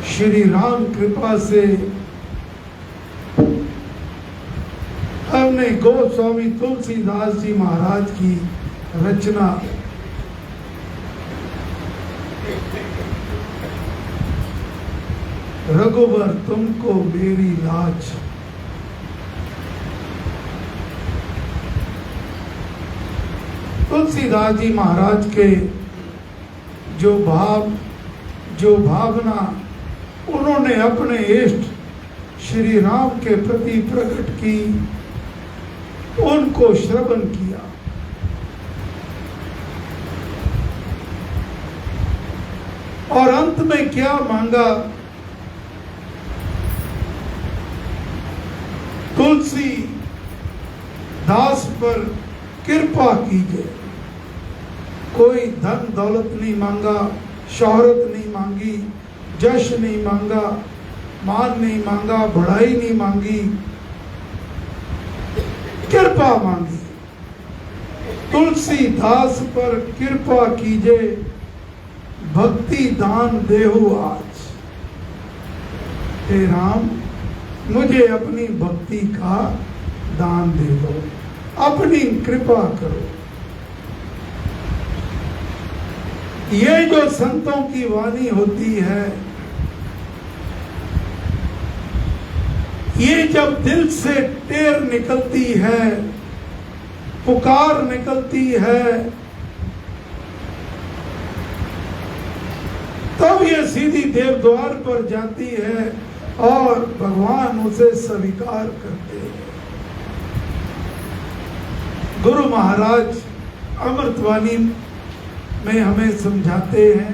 श्री राम कृपा से हमने गोस्वामी तुलसीदास जी महाराज की रचना रघुवर तुमको मेरी लाज, तुलसीदास जी महाराज के जो भाव जो भावना उन्होंने अपने इष्ट श्री राम के प्रति प्रकट की, उनको श्रवण किया। और अंत में क्या मांगा? तुलसी दास पर कृपा कीजिए। कोई धन दौलत नहीं मांगा, शोहरत नहीं मांगी, जश नहीं मांगा, मान नहीं मांगा, बढ़ाई नहीं मांगी, कृपा मांगी। तुलसी दास पर कृपा कीजिए, भक्ति दान देहु आज। हे राम, मुझे अपनी भक्ति का दान दे दो, अपनी कृपा करो। ये जो संतों की वाणी होती है, ये जब दिल से टेर निकलती है, पुकार निकलती है, तब ये सीधी देव द्वार पर जाती है और भगवान उसे स्वीकार करते हैं। गुरु महाराज अमृतवाणी में हमें समझाते हैं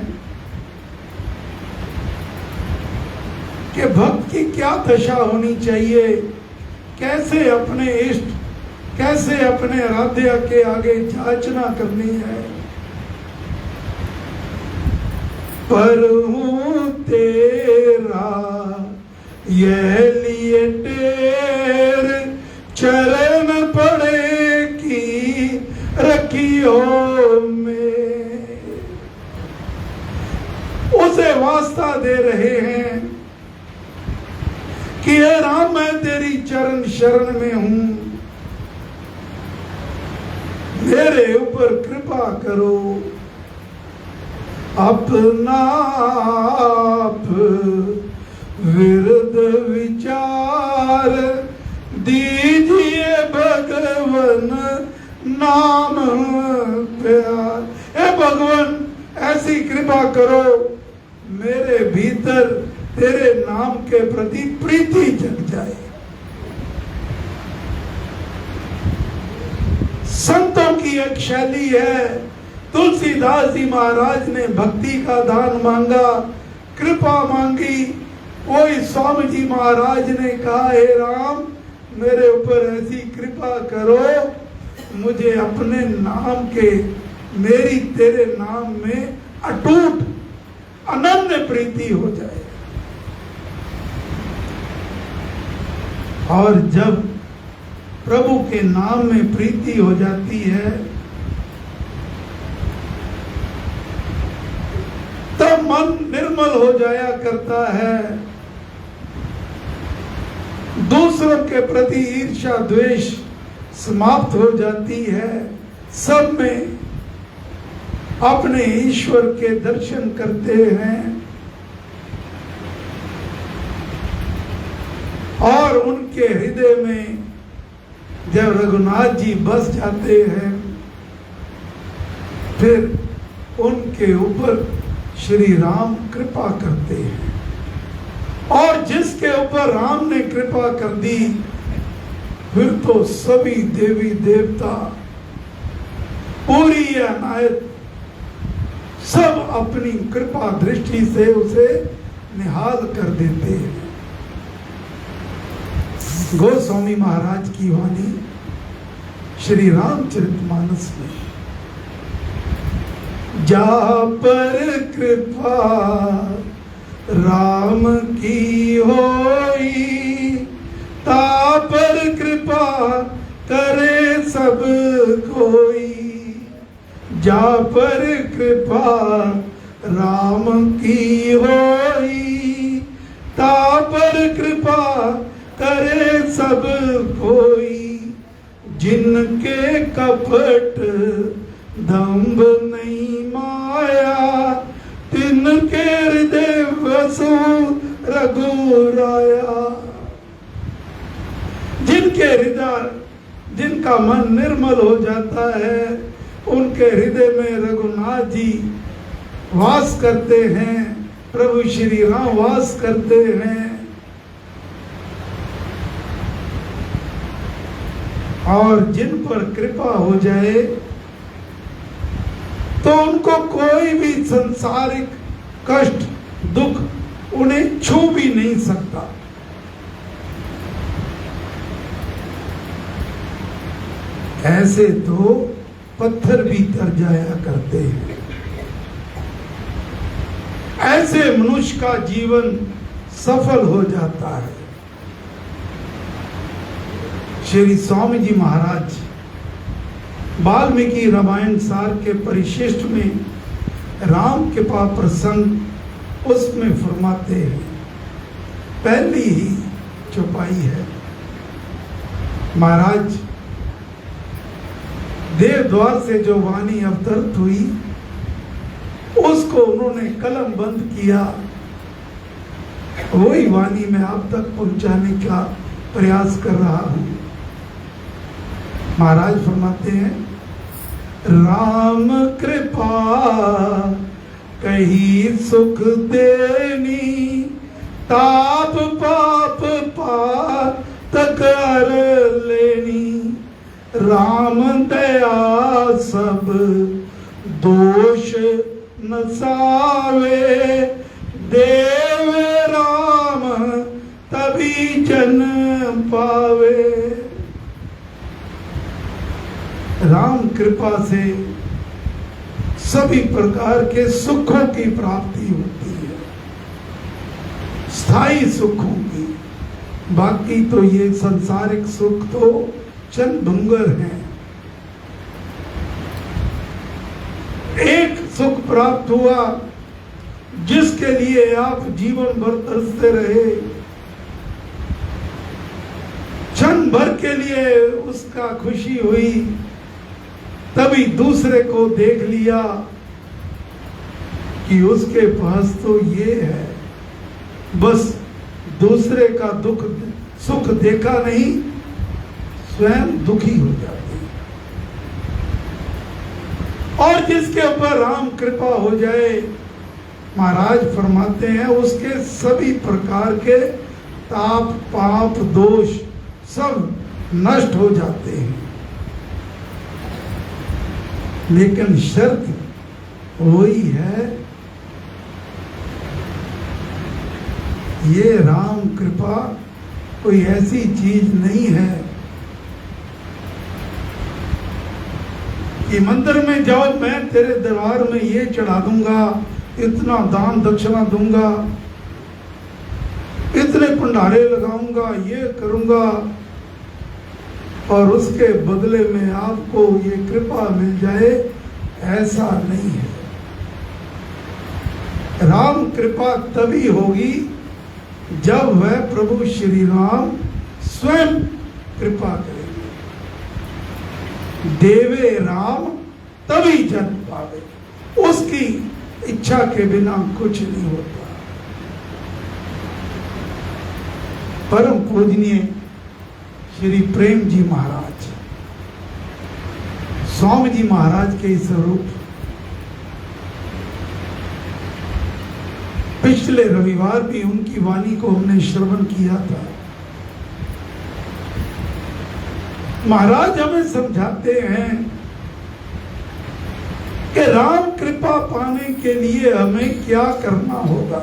कि भक्त की क्या दशा होनी चाहिए, कैसे अपने इष्ट, कैसे अपने आराध्य के आगे याचना करनी है। पर हूँ तेरा यह लिए टेर, चरण पड़े की रखियो में। उसे वास्ता दे रहे हैं कि हे राम, मैं तेरी चरण शरण में हूं, मेरे ऊपर कृपा करो। अपना आप विरुद्ध विचार दीजिए भगवन नाम प्यार। हे भगवान, ऐसी कृपा करो मेरे भीतर तेरे नाम के प्रति प्रीति जग जाए। संतों की एक शैली है, तुलसीदास जी महाराज ने भक्ति का दान मांगा, कृपा मांगी। वही स्वामी जी महाराज ने कहा, हे राम, मेरे ऊपर ऐसी कृपा करो, मुझे अपने नाम के, मेरी तेरे नाम में अटूट अनन्य प्रीति हो जाए। और जब प्रभु के नाम में प्रीति हो जाती है, तब मन निर्मल हो जाया करता है। दूसरों के प्रति ईर्ष्या द्वेष समाप्त हो जाती है। सब में अपने ईश्वर के दर्शन करते हैं और उनके हृदय में जब रघुनाथ जी बस जाते हैं, फिर उनके ऊपर श्री राम कृपा करते हैं। और जिसके ऊपर राम ने कृपा कर दी, फिर तो सभी देवी देवता, पूरी अनायत, सब अपनी कृपा दृष्टि से उसे निहाल कर देते हैं। गोस्वामी महाराज की वाणी श्री रामचरितमानस में, जा पर कृपा राम की होई, ता पर कृपा करे सब कोई। जा पर कृपा राम की होई, तापर कृपा करे सब कोई, जिनके कपट दंभ नहीं माया, तिनके हृदय वसु रघुराया। जिनके हृदय, जिनका मन निर्मल हो जाता है, उनके हृदय में रघुनाथ जी वास करते हैं, प्रभु श्री राम वास करते हैं। और जिन पर कृपा हो जाए तो उनको कोई भी संसारिक कष्ट दुख उन्हें छू भी नहीं सकता। ऐसे तो पत्थर भी तर जाया करते हैं। ऐसे मनुष्य का जीवन सफल हो जाता है। श्री स्वामी जी महाराज वाल्मीकि रामायण सार के परिशिष्ट में राम कृपा प्रसंग उसमें फरमाते हैं, पहली ही चौपाई है। महाराज देव द्वार से जो वाणी अवतरित हुई उसको उन्होंने कलम बंद किया, वही वाणी मैं आप तक पहुंचाने का प्रयास कर रहा हूं। महाराज फरमाते हैं, राम कृपा कही सुख देनी, ताप पाप पातक हर लेनी, राम दया सब दोष नसावे, देव राम तभी जन पावे। राम कृपा से सभी प्रकार के सुखों की प्राप्ति होती है, स्थायी सुखों की। बाकी तो ये सांसारिक सुख तो चंद डूंगर हैं। एक सुख प्राप्त हुआ जिसके लिए आप जीवन भर तरसते रहे, क्षण भर के लिए उसका खुशी हुई, तभी दूसरे को देख लिया कि उसके पास तो ये है, बस दूसरे का दुख सुख देखा नहीं, स्वयं दुखी हो जाते। और जिसके ऊपर राम कृपा हो जाए, महाराज फरमाते हैं, उसके सभी प्रकार के ताप पाप दोष सब नष्ट हो जाते हैं। लेकिन शर्त वही है, ये राम कृपा कोई ऐसी चीज नहीं है कि मंदिर में जाओ, मैं तेरे दरबार में ये चढ़ा दूंगा, इतना दान दक्षिणा दूंगा, इतने भंडारे लगाऊंगा, ये करूंगा, और उसके बदले में आपको ये कृपा मिल जाए, ऐसा नहीं है। राम कृपा तभी होगी जब वह प्रभु श्री राम स्वयं कृपा करेंगे। देवे राम तभी जन पावे, उसकी इच्छा के बिना कुछ नहीं होता। परम पूजनीय श्री प्रेम जी महाराज, स्वामी जी महाराज के स्वरूप पिछले रविवार भी उनकी वाणी को हमने श्रवण किया था। महाराज हमें समझाते हैं कि राम कृपा पाने के लिए हमें क्या करना होगा,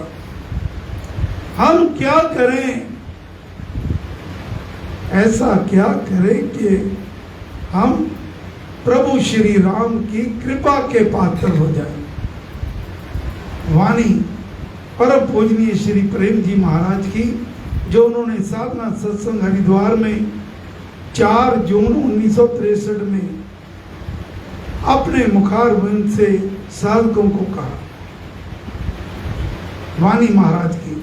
हम क्या करें, ऐसा क्या करें कि हम प्रभु श्री राम की कृपा के पात्र हो जाएं। वाणी परम पूजनीय श्री प्रेम जी महाराज की, जो उन्होंने साधना सत्संग हरिद्वार में 4 जून 1963 में अपने मुखारविंद से साधकों को कहा। वाणी महाराज की।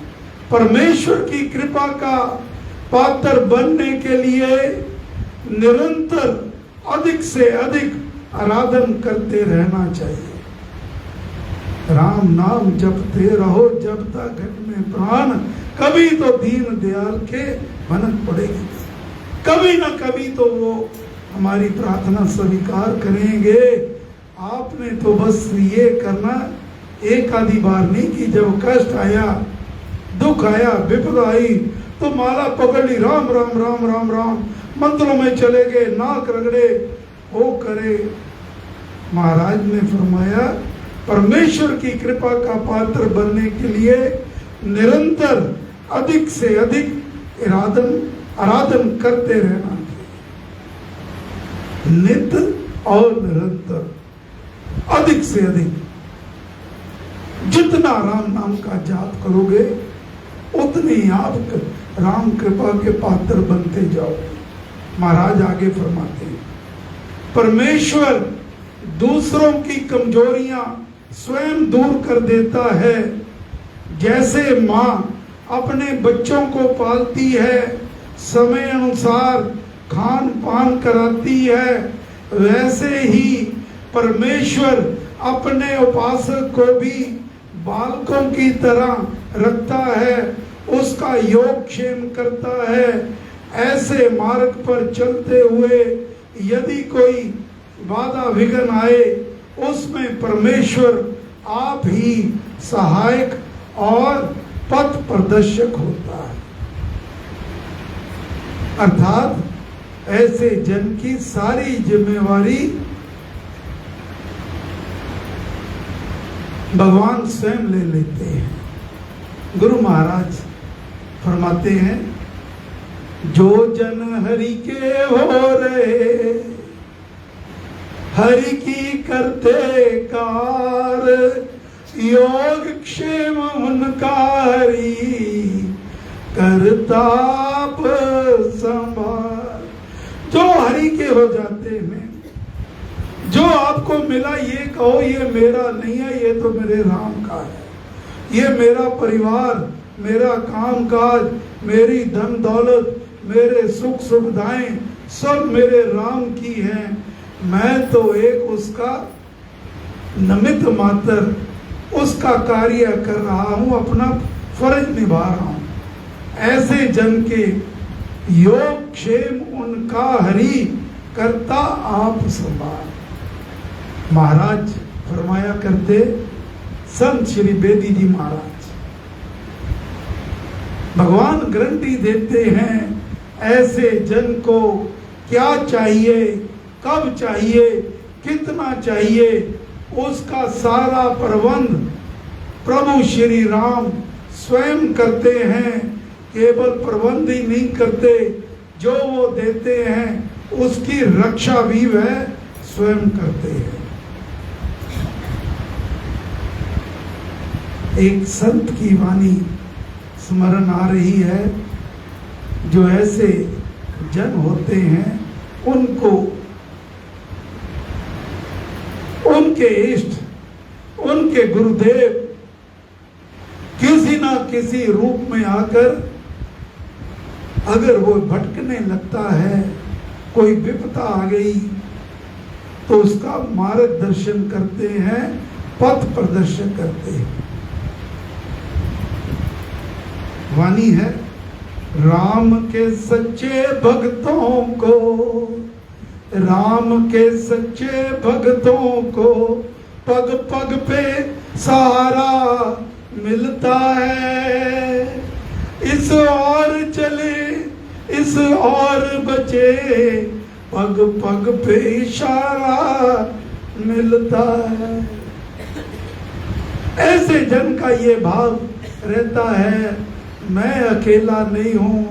परमेश्वर की कृपा का पात्र बनने के लिए निरंतर अधिक से अधिक आराधन करते रहना चाहिए। राम नाम जपते रहो जब तक घर में प्राण, कभी तो दीन दयाल के भनक पड़ेगी, कभी ना कभी तो वो हमारी प्रार्थना स्वीकार करेंगे। आपने तो बस ये करना, एक आधी बार नहीं कि जब कष्ट आया, दुख आया, विपदा आई तो माला पकड़ ली, राम राम राम राम राम, मंत्रों में चले गए, नाक रगड़े, वो करे। महाराज ने फरमाया परमेश्वर की कृपा का पात्र बनने के लिए निरंतर अधिक से अधिक आराधन करते रहना चाहिए। नित्य और निरंतर अधिक से अधिक जितना राम नाम का जाप करोगे उतने ही आप राम कृपा के पात्र बनते जाओगे। महाराज आगे फरमाते हैं परमेश्वर दूसरों की कमजोरियां स्वयं दूर कर देता है। जैसे माँ अपने बच्चों को पालती है, समय अनुसार खान पान कराती है, वैसे ही परमेश्वर अपने उपासक को भी बालकों की तरह रखता है, उसका योगक्षेम करता है। ऐसे मार्ग पर चलते हुए यदि कोई बाधा विघ्न आए, उसमें परमेश्वर आप ही सहायक और पथ प्रदर्शक होता है। अर्थात ऐसे जन की सारी जिम्मेवारी भगवान स्वयं ले लेते हैं। गुरु महाराज फरमाते हैं जो जन हरि के हो रहे, हरि की करते कार, योग क्षेम उनका हरि करताप संभार। जो हरि के हो जाते हैं, जो आपको मिला ये कहो ये मेरा नहीं है, ये तो मेरे राम का है, ये मेरा परिवार, मेरा काम काज, मेरी धन दौलत, मेरे सुख सुविधाएं सब मेरे राम की हैं। मैं तो एक उसका निमित्त मात्र, उसका कार्य कर रहा हूं, अपना फर्ज निभा रहा हूं। ऐसे जन के योग क्षेम उनका हरि करता आप संभाल। महाराज फरमाया करते संत श्री बेदी जी महाराज, भगवान गारंटी देते हैं ऐसे जन को क्या चाहिए, कब चाहिए, कितना चाहिए, उसका सारा प्रबंध प्रभु श्री राम स्वयं करते हैं। केवल प्रबंध ही नहीं करते, जो वो देते हैं उसकी रक्षा भी वह स्वयं करते हैं। एक संत की वाणी स्मरण आ रही है, जो ऐसे जन होते हैं उनको उनके इष्ट, उनके गुरुदेव किसी ना किसी रूप में आकर अगर वो भटकने लगता है, कोई विपदा आ गई तो उसका मार्गदर्शन करते हैं, पथ प्रदर्शन करते हैं। वाणी है राम के सच्चे भक्तों को, राम के सच्चे भक्तों को पग पग पे सहारा मिलता है। इस और चले इस और बचे, पग पग पे इशारा मिलता है। ऐसे जन का ये भाव रहता है, मैं अकेला नहीं हूं,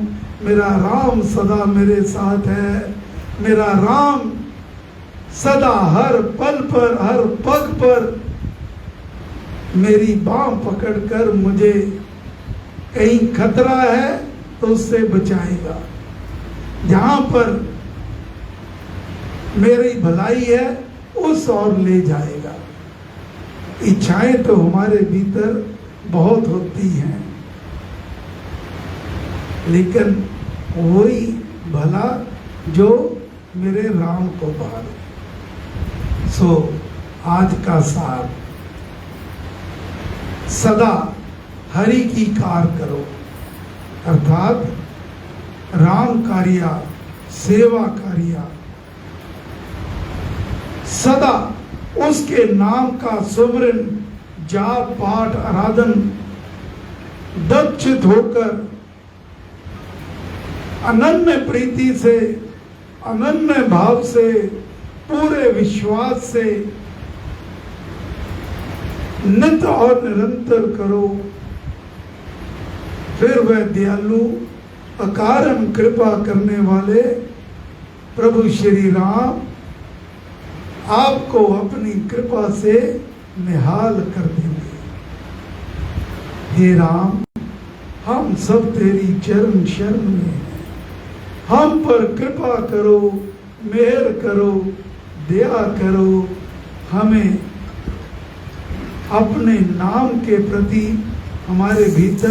मेरा राम सदा मेरे साथ है। मेरा राम सदा हर पल पर, हर पग पर मेरी बांह पकड़कर मुझे कहीं खतरा है तो उससे बचाएगा, जहां पर मेरी भलाई है उस और ले जाएगा। इच्छाएं तो हमारे भीतर बहुत होती हैं, लेकिन वही भला जो मेरे राम को भावे। सो आज का सार, सदा हरि की कार करो, अर्थात राम कार्या, सेवा कार्या, सदा उसके नाम का सुमरन, जाप पाठ आराधन दक्षित होकर अनन्य प्रीति से, अनन्य भाव से, पूरे विश्वास से नित और निरंतर करो। फिर वह दयालु अकारण कृपा करने वाले प्रभु श्री राम आपको अपनी कृपा से निहाल कर देंगे। हे राम, हम सब तेरी चरण शरण में हैं, हम पर कृपा करो, मेहर करो, दया करो। हमें अपने नाम के प्रति हमारे भीतर